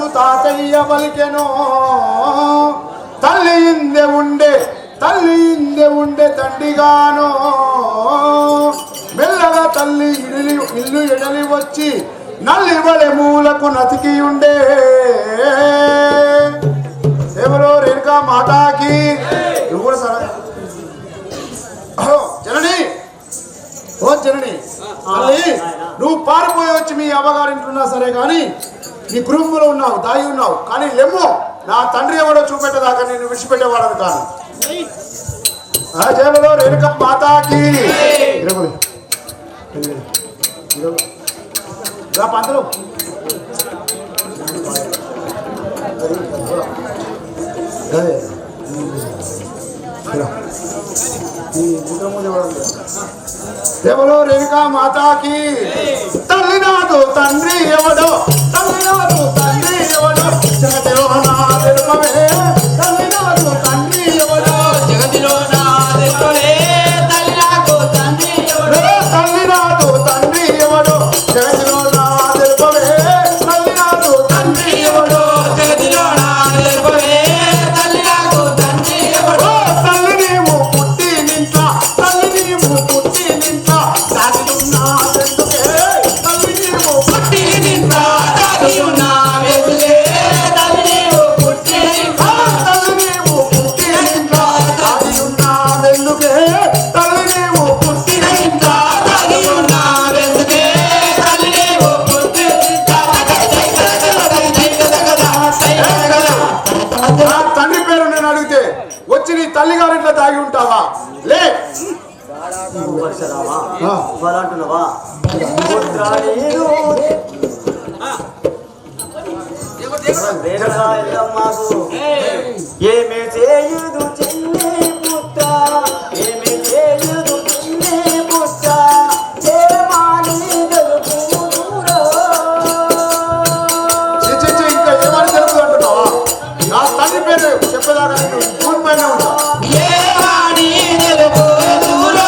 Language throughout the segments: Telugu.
అనొచ్చు తాతయ్య పలికెను. తల్లి ఇందే ఉండే తండ్రిగాను. మెల్లగా తల్లి ఇల్లు ఎడలి వచ్చి నల్లివలె మూలకు నతికి ఉండే. ఎవరో రేణుకా మాతాకి. నువ్వు కూడా సరే జనని, ఓ జనని తల్లి, నువ్వు పారిపోయి వచ్చి మీ అవ్వగారింటున్నా సరే కానీ నీ గృహంలో ఉన్నావు, దాగి ఉన్నావు. కానీ లెమ్ము, నా తండ్రి ఎవడో చూపెట్టదాకా నేను విడిచిపెట్టేవాడను కాను. జయలో రేణుకా మాతాకి. పంతులు ఎవరో రేణుకా మాతాకి. తల్లి నాదు తండ్రి ఎవడో, తల్లి నాదు తండ్రి ఎవడో జగతిలో నా తెలుపవే. తల్లి నాదు తండ్రి ఎవడో జగతిలో నా తెలుపవే. తల్లి నాదు తండ్రి ఎవడో, తల్లి నాదు తండ్రి ఎవడో జగతిలో నా తెలుపవే. తల్లి నాదు తండ్రి ఎవడో జగతిలో నా తెలుపవే. తల్లి నాదు తండ్రి ఎవడో. తల్లి నీవు పుట్టి నింత, తల్లి నీవు పుట్టి నింత దాగి ఉన్నా వెతుకే. తల్లి నీవు పుట్టి నింత దాగి ఉన్నా వెతుకే. తల్లి నీవు పుట్టి నింత, తల్లి నీవు పుట్టి నింత దాగి ఉన్నా వెతుకే. తల్లి నీవు పుట్టి నింత దాగి ఉన్నా వెతుకే. తల్లి నీవు పుట్టి నింత. నా తండ్రి పేరు నేను అడిగితే వచ్చి నీ తల్లి గారింట్లో దాగి ఉంటావా? లే ఏమి చేయుదు చిన్ని పుట్ట, ఏమి చేయుదు చిన్ని పుట్ట, ఏమాని తెలుపుదురా. ఇంకా ఏమని తెలుసు అంటున్నావా? నా తండ్రి పేరు చెప్పేదాకా నేను భూమి పైన ఉంటా. ఏమాని తెలుపుదురా.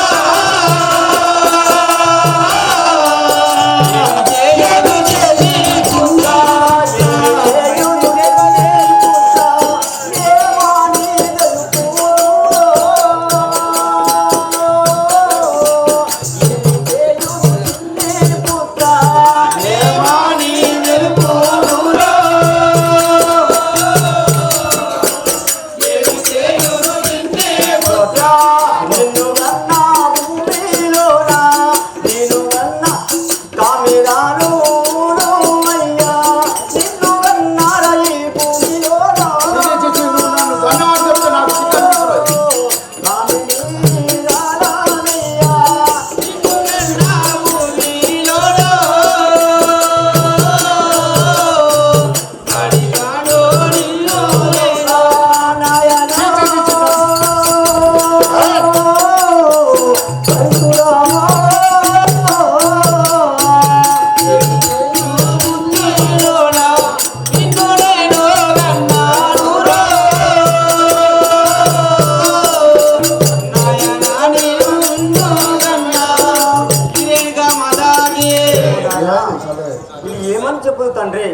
ఏమని చెప్పదు తండ్రి,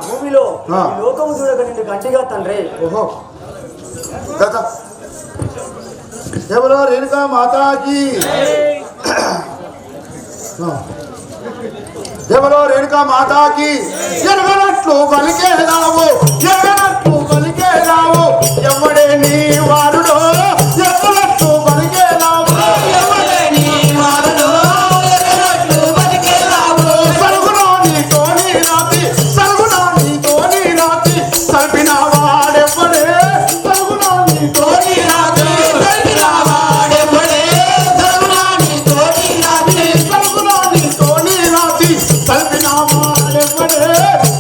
భూమిలో లోకము చూడక నిన్ను గట్టిగా తండ్రి. ఓహో ఎవరో రేణుకా మాతాకి. ఎవరో రేణుకా మాతాకి. ఎరగనట్లు పలికేదావు, ఎరగనట్లు పలికేదావు ఎవడే నీ వారుడో. ఎరగనట్లు పలికేదావు, ఎవడే నీ వారుడో. ఎరగనట్లు పలికేదావు. సరుగునా నీతో నీ రాతి, సరుగునా నీతో నీ రాతి సల్పిన వాడెవ్వడే. సరుగునా నీతో నీ రాతి సల్పిన వాడెవ్వడే. సరుగునా నీతో నీ రాతి, సరుగునా నీతో నీ రాతి సల్పిన వాడెవ్వడే.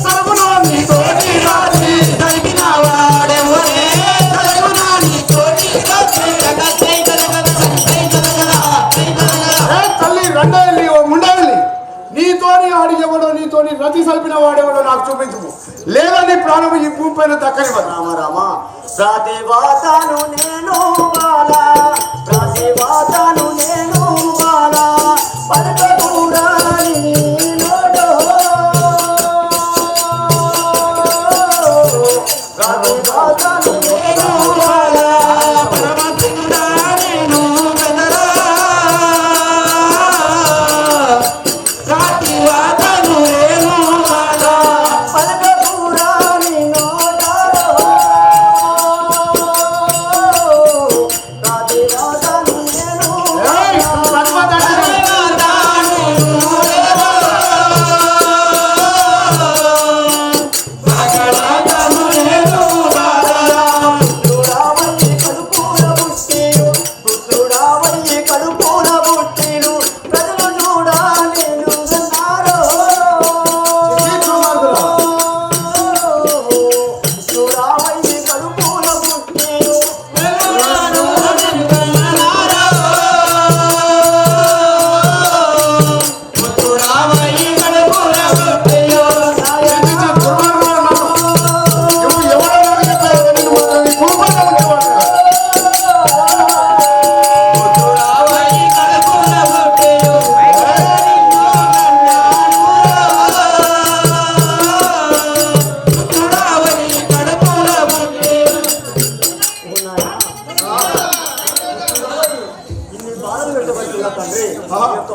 సరుగునా నీతో నీ రాతి సల్పిన వాడెవ్వడే. సరుగునా నీతో నీ రాతి. తల్లి రెండేళ్ళి ఓ ముండేళ్ళి నీతోని ఆడిగెవడో, నీతోని రతి సల్పిన వాడెవడో నాకు చూపించము. లేదా నీ ప్రాణము ఈ భూమి పైన దక్కని. రామ రామ ప్రతివాతను నేను బాలా, ప్రతివాతను నేను బాలా పలకూరాని నోడో.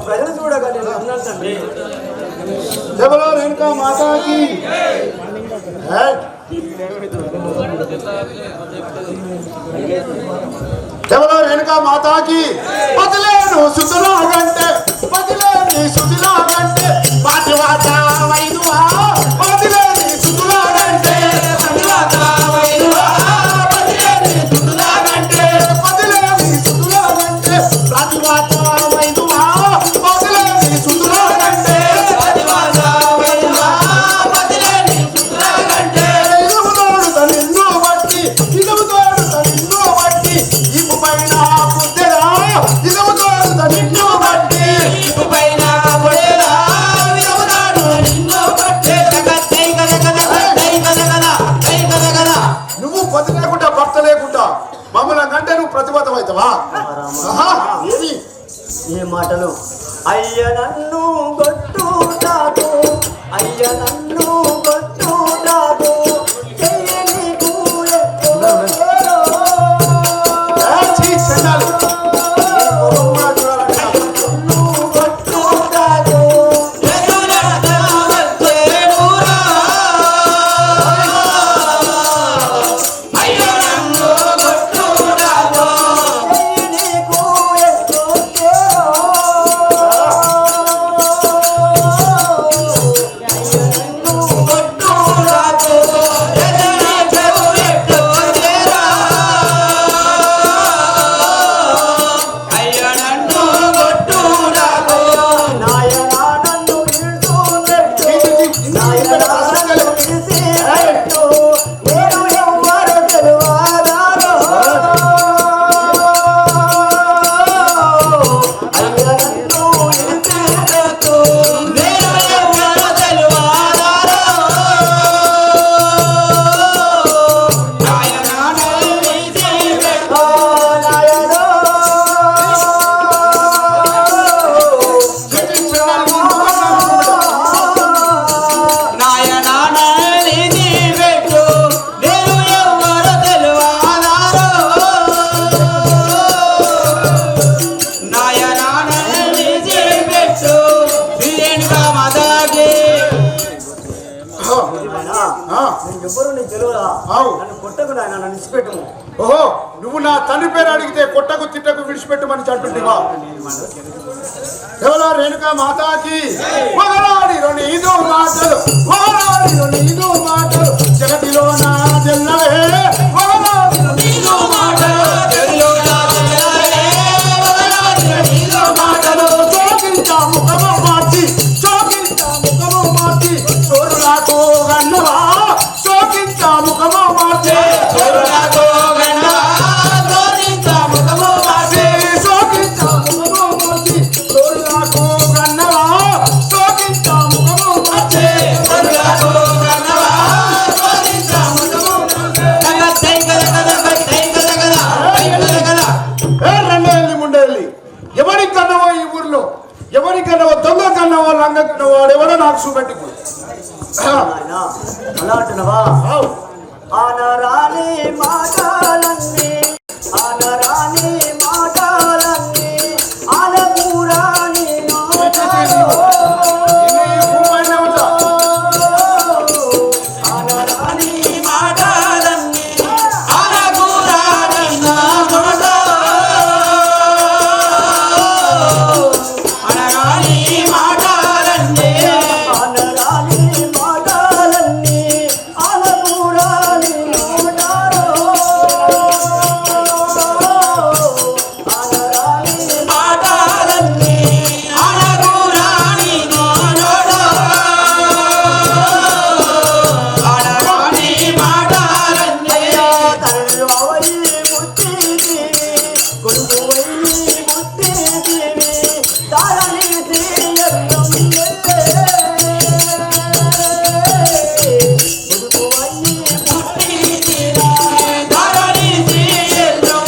ప్రజలు చూడగా నేను అన్నాను తండ్రి. జబలో రేణుకా మాతాకి జబలో రేణుకా మాతాకి పదిలేను సుతులాగంటే పదిలేని సుతులాగంటే వాటి వాత వైదువా పదిలేని సుతులాగంటే పదివాత వైదువా పదిలేని సుతులాగంటే పదిలేని సుతులాగంటే వాటి వాత వైదువా పదిలేని సుతులాగంటే పదివాత వైదువా పదిలేని సుతులాగంటే ఇదుముతోడు తనిన్ను బట్టి ఇదుముతోడు తనిన్ను బట్టి ఇపు పైన పుట్టెరా ఇదుముతోడు తనిన్ను బట్టి ఇపు పైన పుట్టెరా ఇదుముతోడు తనిన్ను బట్టి కై కద నువ్వు పతి లేకుండా భర్త లేకుండా మమ్మల్ని కంటే నువ్వు ప్రతిబద్ధం అవుతావా? ఏమి ఏ మాటలు? అయ్య నన్ను కొట్టుటాకు అయ్య నన్ను కొట్టుటాకు చెయ్యనీకు ఎప్పుడు చెందాలి ఎవరు నీకు తెలియదా? నన్ను కొట్టకు నాయన, నన్ను విడిచిపెట్టుము. ఓహో నువ్వు నా తండ్రి పేరు అడిగితే కొట్టకు తిట్టకు విడిచిపెట్టమని అంటుంటివా? ఎవరో రేణుకా మాతాకి మగరాడిలో నీదు మాటలు మగరాడిలో నీదు మాటలు జగతిలో నా జల్లవే మగరాడిలో నీదు మాటలు జగతిలో నా జల్లవే మగరాడిలో నీదు మాటలు చోకించా ముఖము మార్చి చోకించా ముఖము మార్చి చోరులాకో గన్నవా చోకించా ముఖము మార్చి చోరులాకో గన్నవా చోకించా ముఖము మార్చి చోకించా ముఖము మార్చి చోరులాకో గన్నవా చోకించా ముఖము మార్చి చోరులాకో గన్నవా చోకించా ముఖము మార్చి రెండేళ్ళి ముండేళ్ళి ఎవరికి కన్నవో ఈ ఊర్లో ఎవరికి కన్నవో దొంగ కన్నవో లంగ కన్నవో ఎవడో నాకు చూపెట్టుకో నాయన అలా అంటున్నావా? ఆనరాని మాటలన్నీ ఆనరాని మాటలన్నీ ఆనకూరాని నోటాలో ఆనరాని మాటలన్నీ ఆనకూరాని నోటాలో ఆనరాని మాటలన్నీ ఆనరాని మాటలన్నీ ఆనకూరాని నోటాలో ఆనరాని మాటలన్నీ ఆనకూరాని నోటాలో ఆనరాని మాటలన్నీ కరుణు అవయి ముట్టిది కొడుకు వయ్యి ముట్టిది తారని తీయడం కొడుకు వయ్యి ముట్టిది తారని తీయడం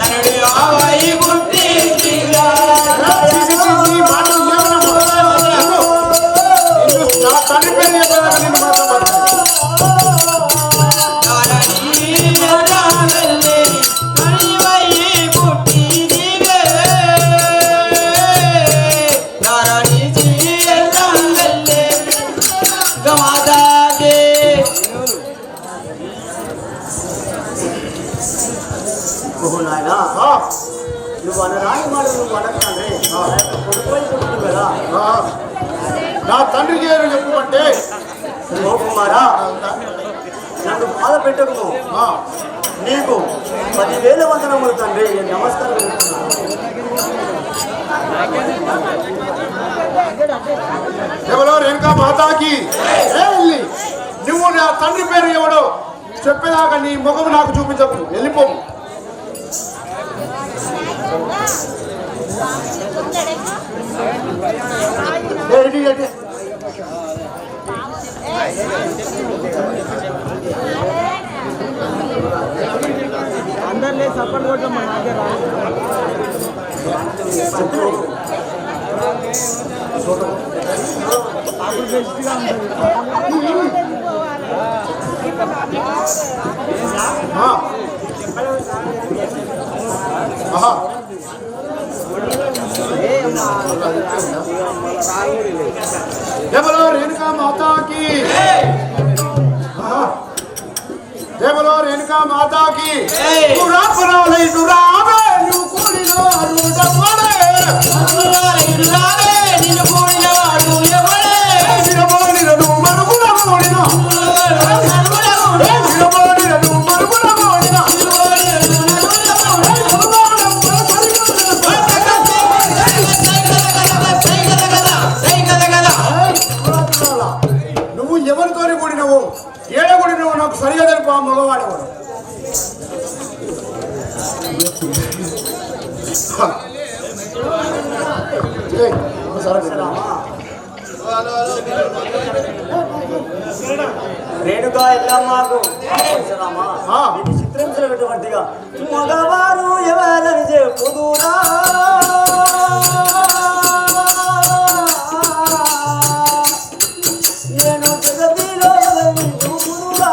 తనుడి అవయి ముట్టిది నా తండ్రి పేరు చెప్పేదాకా నిన్ను మాత్రం నువ్వు అనరాని మాట నువ్వు అనకండి కొడుకుపోయి కొడుకు కదా నా తండ్రి పేరు చెప్పుకుంటే ఓ కుమారా నన్ను బాధ పెట్టకు నీకు 10,000 వందనములు తండ్రి నేను నమస్కారం పెడుతున్నాను. ఎవరో రేణుకా మాతాకి నువ్వు నా తండ్రి పేరు ఎవడో చెప్పేదాకా నీ ముఖం నాకు చూపించకు వెళ్ళిపోము అందరినీ సపోర్ట్ కొట్టడం మా నాకే రాదు. అప్పుడు బెస్ట్గా ఉంటుంది. ఎవరో రేణుకా మాతాకి ఎవరో రేణుకా మాతాకి దురాపరాలై దురావే నువ్వు కూడినారు డబ్బలే నిన్ను కూడినవాడు ఎవడే నిలబడినను మరుగున మోడిన నిలబడినను మరుగున మోడిన నువ్వు ఎవరితోని కూడినవు ఏడ కూడినవు నాకు సరిగా తెలుపు ఆ మగవాడేవాడు రేణుకా ఎల్లమ్మకు ఇది చిత్రించినటువంటిగా మగవారు ఎవరని చెప్పుదురా నేను జగతిలో ఎవరిని చూపుదురా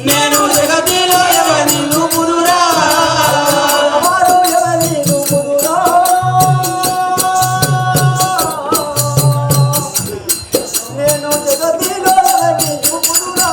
నేను జగతిలో ఎవరిని చూపుదురా వారు ఎవరిని చూపుదురా నేను జగతిలో ఎవరిని చూపుదురా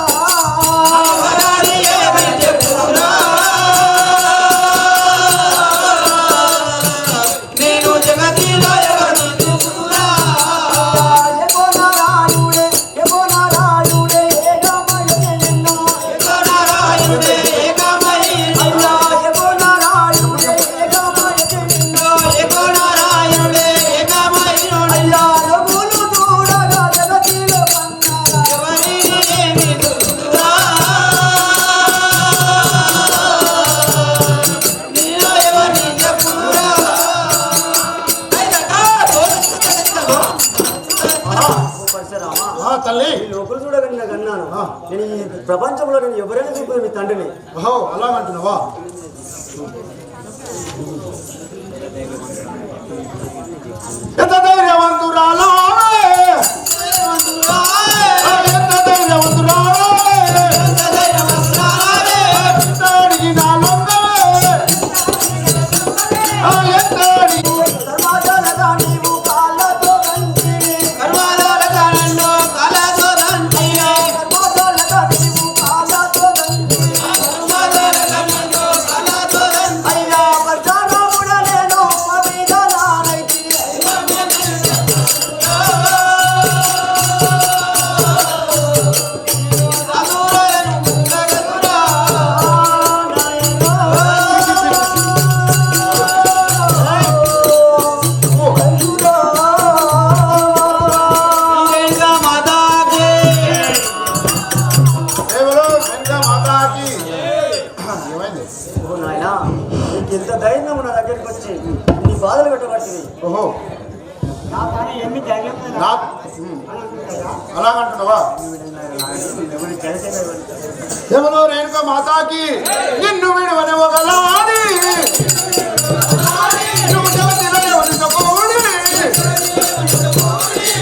నేను ఈ ప్రపంచంలో నేను ఎవరైనా చూపుతుంది మీ తండ్రిని. ఓహో అలాగంటున్నావా? ఎంత ధైర్యవంతురాలా, ఎంత ధైర్యవంతురాలా, ఎంత అడిగినా లొంగవే, ఎంత అడిగి ధర్మాదాలగా నీవు కాళ్ళతో దంచివి, కర్మాదాలగా నన్ను కాళ్ళతో దంచివి, ధర్మాదాలగా నీవు కాళ్ళతో దంచివి, కర్మాదాలగా నన్ను కాళ్ళతో దంచివి. అయ్యా పరశురాముడ నేను పవిదనానైతి, నాయనా నీకు ఎంత ధైర్యం నా దగ్గరికి వచ్చి నీ బాధలు పెట్టబట్టివి. ఓహో నా కానీ ఏమి ధైర్యం నా అలాగంటున్నావా? ఎవరో రేణుక మాతాకి నిన్ను విడవని ఒకలాడి, నువ్వు జగతిలో వనికపోడి,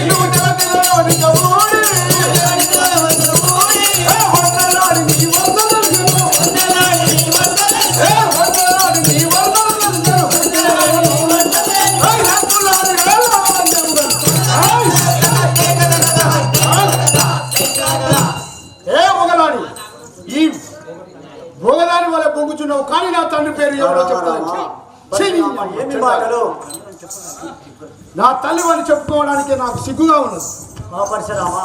నువ్వు జగతిలో వనికపోడి, వందలాడి నీ వందలు, వందలాడి నీ వందలు, ఏ మొగలాడి ఈ మొగలాడి వల్ల పొంగుచున్నావు కానీ నా తండ్రి పేరు ఎవరో చెప్తాను. ఏమి మాటలు నా తల్లి వాళ్ళు చెప్పుకోవడానికి నాకు సిగ్గుగా ఉన్నది. మా పరశురామా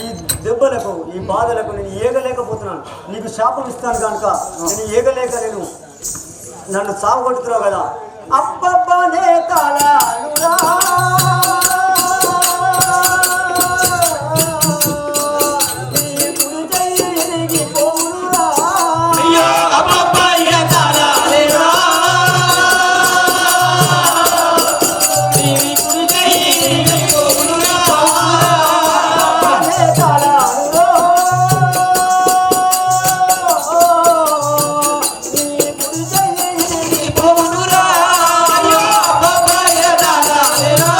ఈ దెబ్బలకు ఈ బాధలకు నేను ఏగలేకపోతున్నాను. నీకు శాపం ఇస్తాను కనుక నేను ఏగలేక నేను నన్ను సాగుకొడుతున్నావు కదా. అబ్బబ్బనే తలాలురా నీ కుడి చెయ్యి ఇరిగిపోవురా. అయ్యో అబ్బబ్బయ్య తాళాలేరా, నీ కుడి చెయ్యి పోవురా. అబ్బబ్బనే తలాలురా నీ కుడి చెయ్యి పోవురా. అయ్యో అబ్బబ్బయ్య తాళాలేరా,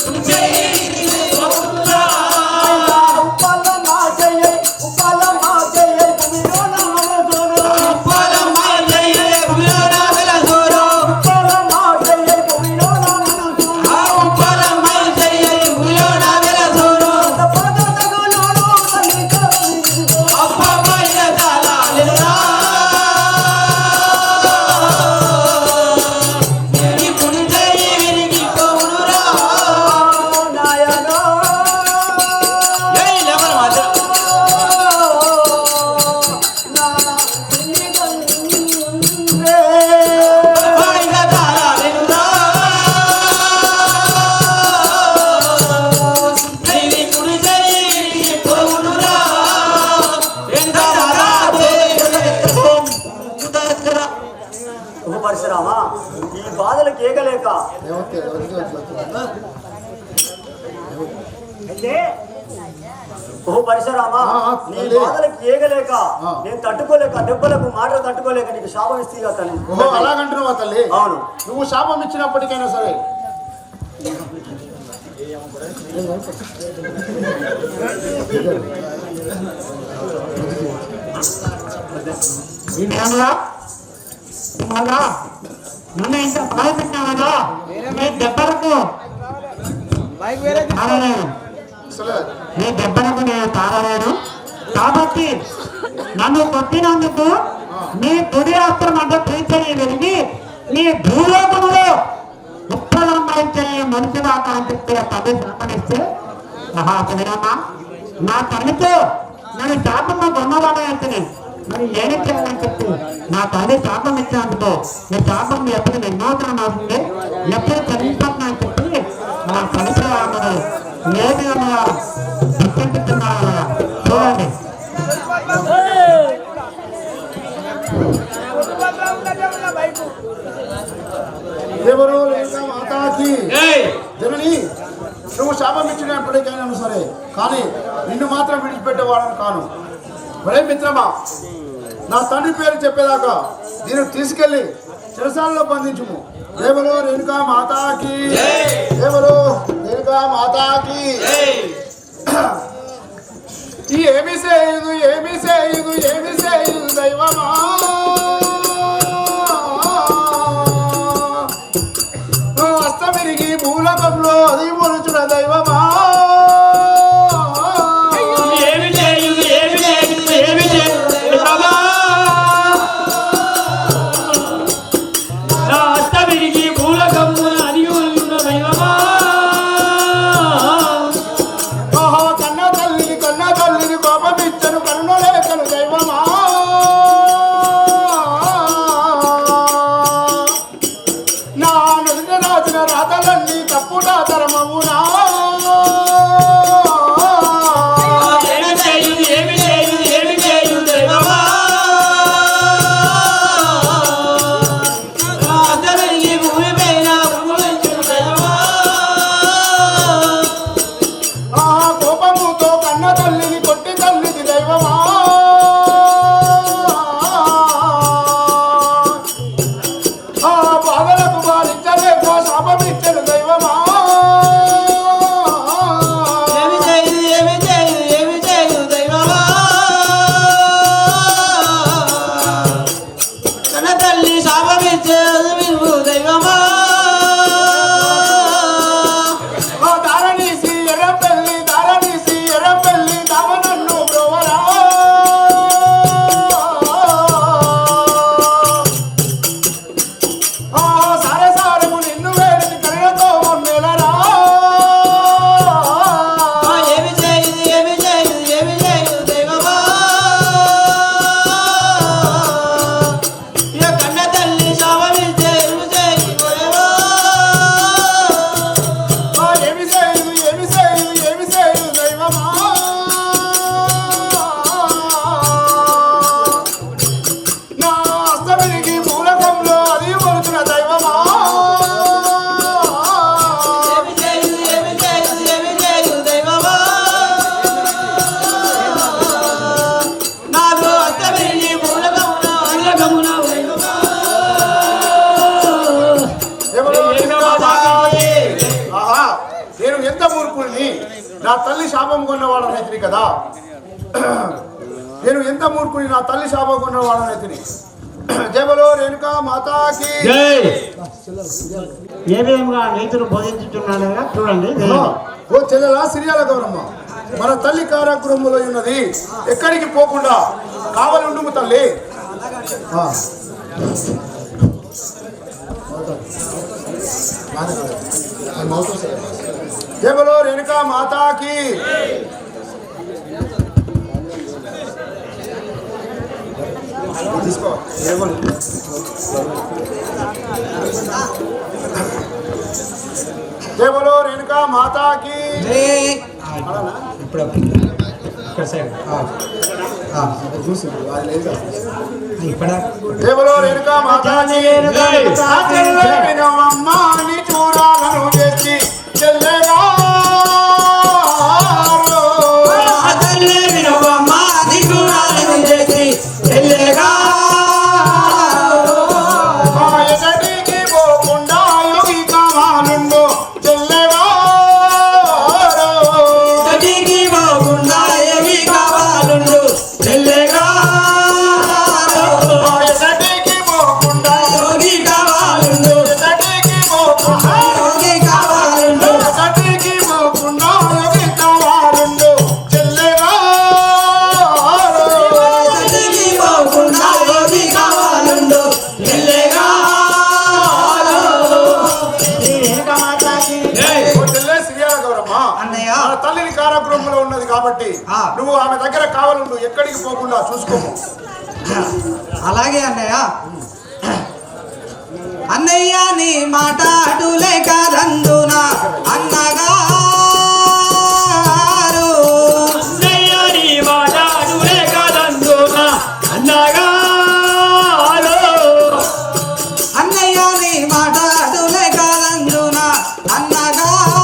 కుడి చెయ్యి పోవురా. ఉప్పల మా చెయ్యి కుమిరోన మనసులో, ఉప్పలమ్మ చెయ్యి కుమిరోన వెలసోరో, ఉప్పల మా చెయ్యి కుమిరోన మనసులో, ఆ ఉప్పలమ్మ చెయ్యి కుమిరోన వెలసోరో. పద తగులును సన్నిధిలో, అబ్బబ్బయ్య తాళాలేరా, నీ కుడి చెయ్యి విరిగిపోవురా. నాయనా ఏయ్ లెవర్ మాత్రం నా నిన్నే అబ్బబ్బయ్య తాళాలేరా, నీ కుడి చెయ్యి విరిగిపోవురా. ఎంత రాదే ఉదరా. ఓ పరశురామా ఈ బాధలకు ఏగలేక ఓ పరశురామా నీ బాధలకు ఏగలేక నేను తట్టుకోలేక దెబ్బలకు మాటలు తట్టుకోలేక నీకు శాపం ఇస్తే ఇక తల్లి. ఓహో అలాగంటున్నావా తల్లి? అవును నువ్వు శాపం ఇచ్చినప్పటికైనా సరే నన్ను ఇంత బాధపెట్టినావా నీ దెబ్బలకు బైక్ వేరే తాగలేను, అసలు నీ దెబ్బలకు నేను తాగలేను. కాబట్టి నన్ను కొట్టినందుకు నీ గుడి అస్త్రం అంటే ప్రీతిని వెలిగి నీ భూలోకములో ఉత్తరమ్మాయి మనుషులు ఆకాంక్షిస్తే తల్లి శాపనిస్తే మహాశివరామా నా తల్లితో నన్ను శాపంలో గొన్నవాడని మరి ఏమి చేయాలని చెప్పి నా తల్లి శాపం ఇచ్చినందుకు ఈ శాపం ఎప్పుడు ఎన్నోతరం అవుతుంది, ఎప్పుడు చదివిపోతున్నా అని చెప్పి నా పరశురాముడు ఏ విధంగా దుఃఖిస్తున్నాడు చూడండి. ఎవరో లేక మాతాకి ఏయ్ జనని నువ్వు శాపం ఇచ్చినప్పటికైనా సరే, కానీ నిన్ను మాత్రం విడిచిపెట్టేవాడని కాను. ఒరే మిత్రమా, నా తండ్రి పేరు చెప్పేదాకా దీన్ని తీసుకెళ్ళి చెరసాలలో బంధించుము. దేవులో రేణుకా మాతాకి, దేవులో రేణుకా మాతాకి. ఏమి చేయదు ఏమి చేయదు ఏమి చేయదు దైవమా, అస్తమిరిగి భూలోకంలో అది మొలుచున దైవమా. ఏమి చేయదు ఏమి చేయదు ఏమి చేయదు దైవమా, నా అష్టమికి భూలోకమున అది మొలుచున దైవమా. కన్న తల్లిని కోపమిచ్చను కరుణలేఖను దైవమా. నా నుదుట రాసిన రాతలన్నీ తప్పుడా తరమవునా. ఏమి చేయదు ఏమి చేయదు ఏమి చేయదు దైవమా, నా అష్టమికి భూమిపైన మొలుచున దైవమా. కోపముతో కన్న తల్లిని కొట్టి తల్లిది దైవమా. బాధలకు బాధించలేక శాపమిచ్చను దైవమా. ఏమి చేయదు ఏమి చేయదు ఏమి చేయదు దైవమా, తన తల్లి శాపమిచ్చేది విను దైవమా. దారణీసి ఎర్రపల్లి దావనన్ను బ్రోవరా. సారసారము నిన్ను వేడిని కరుణతో మెలరా. ఏమి చేయదు ఏమి చేయదు ఏమి చేయదు దైవమా, ఇక కన్న తల్లి శాపమిచ్చే ఏమి చేయదు దైవమా. ఏమి చేయదు ఏమి చేయదు ఏమి చేయదు దైవమా. నా అస్తమికి మూలకంలో అది మొలుచున దైవమా. ఏమి చేయదు ఏమి చేయదు ఏమి చేయదు దైవమా, నాకు అష్టమికి మూలకమున మూలకమున దైవమా. ఎవరో ఆహా, నేను ఎంత మూర్ఖుడిని, నా తల్లి శాపం కొన్నవాడనైతిని కదా. నేను ఎంత మూర్ఖుడిని, నా తల్లి శాపం కొన్నవాడనైతిని. జయబలో రేణుకా మాతాకి. ఏ విధంగా నీతులు బోధించుతున్నాడు చూడండి. ఓ చెల్లెలా సిరియాల గౌరమ్మ, మన తల్లి కారాగృహంలో ఉన్నది, ఎక్కడికి పోకుండా కావలి ఉండుము తల్లి. జయబలో రేణుకా మాతాకి. తీసుకో జయబలో రేణుకా మాతాకి. ఇప్పుడు ఇక్కడ సైడ్ చూసి అది లేదు. ఇక్కడ జయబలో రేణుకా మాతాకి. వినవమ్మా నీ చూరాలను తెచ్చి చెల్లెరా. తల్లి వినవమ్మా దిగురాలను చేసి చెల్లెగా. ఎక్కడికి పోకుండా యోగి కావాలుండు చెల్లెరా. గదికి పోకుండా ఏమి కావాలుండు చెల్లెగా. ఎక్కడికి పోకుండా యోగి కావాలుండు ఎక్కడికి పోకుండా యోగి కావాలుండు ఎక్కడికి పోకుండా యోగి కావాలుండు చెల్లెరా. గదికి పోకుండా యోగి కావాలుండు చెల్లెగా. ఓ చెల్లె సిరియాల గౌరమ్మ, అన్నయ్య. మన తల్లిని కారాగృహంలో ఉన్నది కాబట్టి నువ్వు ఆమె దగ్గర కావాలండు, ఎక్కడికి పోకుండా చూసుకోము. అలాగే అన్నయ్య. అన్నయ్య నీ మాట అటులే కాదందున అన్నగారు. అన్నయ్యని మాట అడుగులే కాదందునా అన్నగా. అన్నయ్య నీ మాట అటులే కాదందున అన్నగారు.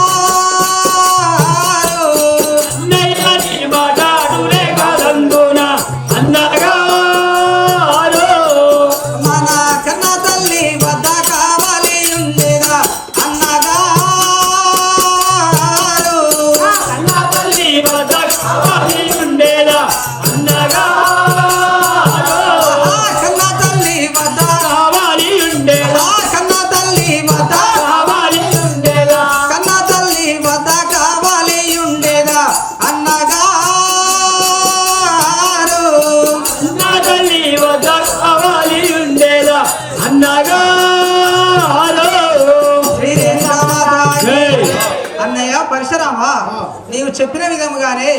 శ్రీ రేణుకామాతాకి. అన్నయ్య పరశురామా, నీవు చెప్పిన విధముగానే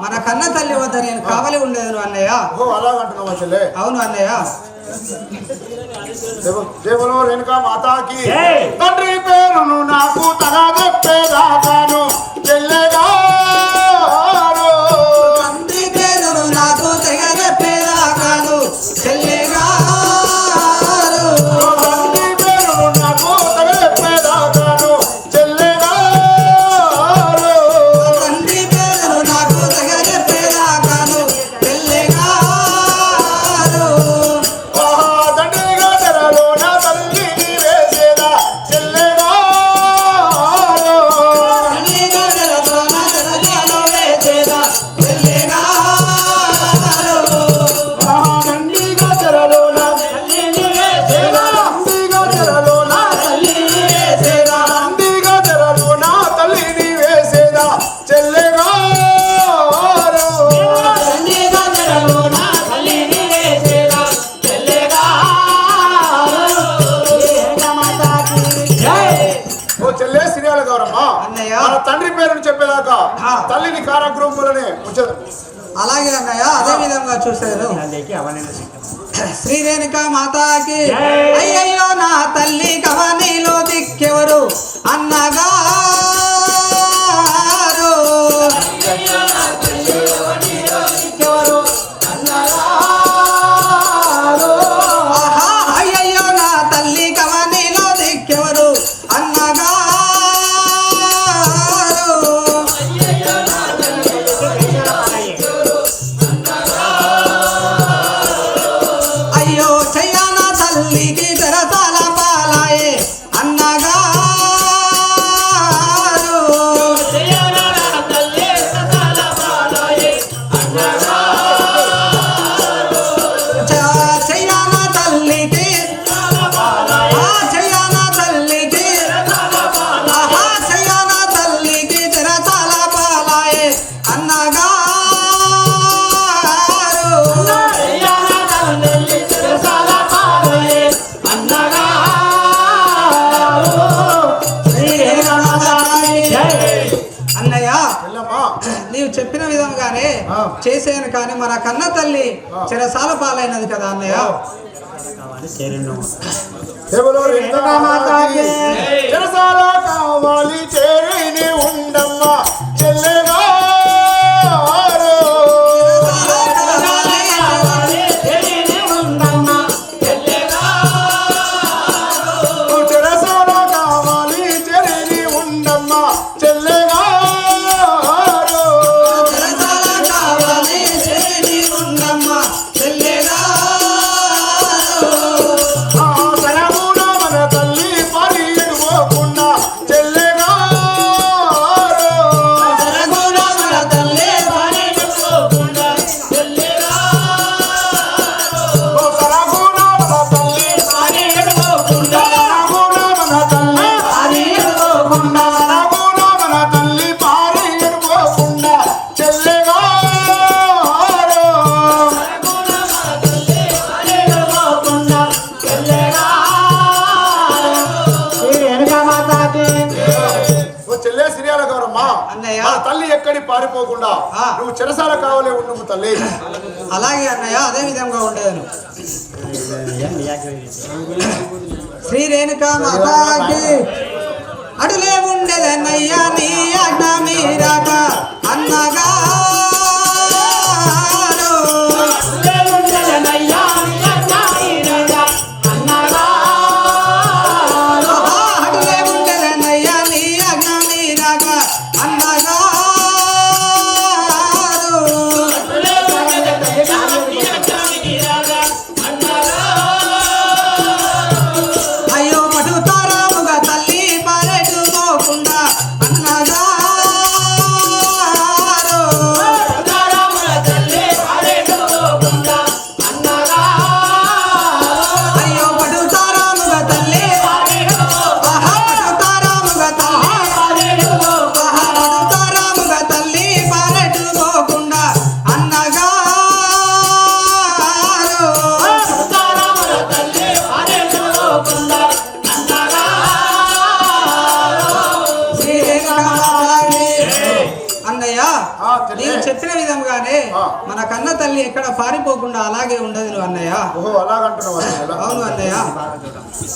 మన కన్న తల్లి వద్ద నేను కావలి ఉండేది అన్నయ్య. అలాగంటున్నావా చెల్లె? అవును అన్నయ్య. దేవులో రేణుకా మాతాకి తండ్రి పేరును నాకు తగా చెప్పేదాకాను చెల్లెగా తండ్రి పేరును నాకు తెగ చెప్పేదాకాను చెల్లెగా తండ్రి పేరును నాకు తగా చెప్పేదాకాను చెల్లెగా తండ్రి పేరును నాకు తెగ చెప్పేదాకాను చెల్లెగా తండ్రిగా తెరలో నా తల్లి వేసేదా చెల్లెగా తండ్రిగా తెరలో నా తండ్రిగా తెరలో నా తండ్రిగా తెరలో నా తల్లిని వేసేదా చెల్లెగా ఓ చెల్లె సిరియాల గౌరమ్మ అన్నయ్య. మన తండ్రి పేరును చెప్పేదాకా తల్లిని కారాగృహంలోనే ఉంచదు. అలాగే అన్నయ్య, అదే విధంగా చూశాను. శ్రీ రేణుకా మాతాకి. అయ్యయ్యో నా తల్లి కవనిలో దిక్కెవరు అన్నగారు. ఆహా, అయ్యయ్యో నా తల్లి కవనిలో దిక్కెవరు అన్నగారు. అయ్యో చెయ్యాన తల్లికి తెరసాల పాలాయే అన్నగారు. చెయ్యాన తల్లికి చెయ్యాన తల్లికి ఆహా చెయ్యాన తల్లికి తెరసాల పాలాయే అన్నగారు. అన్నయ్య, చెల్లమ్మా నీవు చెప్పిన విధంగానే చేసేను కానీ మన కన్న తల్లి చెరసాల పాలైనది కదా అన్నయ్య. దేవులో రేణుకా మాతాకి చెరసాల కావాలి చేరిని ఉండమ్మా చెల్లెగా చెరసాల కావాలి చేరిని ఉండమ్మా చెల్లెగా చెరసాల కావాలి చేరి ఉండమ్మ చెల్లెగా. సరమున మన తల్లి పని ఎడుకోకుండా చెల్లెగా సరగుణ మన తల్లి సరమున మన తల్లి సరమున మన తల్లి పారి ఎడుకోకుండా చెల్లెగా ఓ చెల్లె సిరియాల గౌరమ్మ అన్నయ్య. మన తల్లి ఎక్కడి పారిపోకుండా నువ్వు చెరసాల కావాలే ఉండు తల్లి. అలాగే అన్నయ్య, అదే విధంగా ఉండేను. శ్రీ రేణుకా మాతాకి. అటులే ఉండేదన్నయ్యా నీ అడ్డ మీరాక అన్నగారు. ఆహా, అటులే ఉండేదన్నయ్యా నీ అడ్డ మీరాక అన్నగారు. అయ్యో పటుతారాముగా తల్లి పారెట్టుకోకుండా అన్నగారు. నీవు చెప్పిన విధంగానే మన కన్న తల్లి ఎక్కడ పారిపోకుండా అలాగే ఉండదు అన్నయ్య. ఓహో అలాగంటున్నావు. అవును అన్నయ్య.